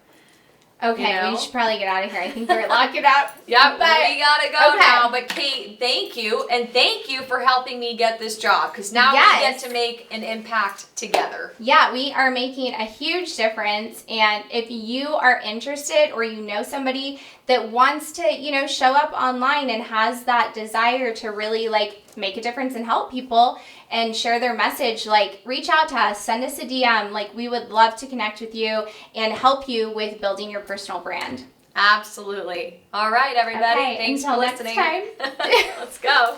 Okay, You know? we should probably get out of here. I think we're locking up. Yep, But- we gotta go okay. now. But Kate, thank you, and thank you for helping me get this job, because now we Yes. get to make an impact together. Yeah, we are making a huge difference. And if you are interested or you know somebody that wants to, show up online and has that desire to really like make a difference and help people and share their message, like reach out to us, send us a DM. Like we would love to connect with you and help you with building your personal brand. Absolutely. All right, everybody. Okay, Thanks until for next listening. time. Let's go.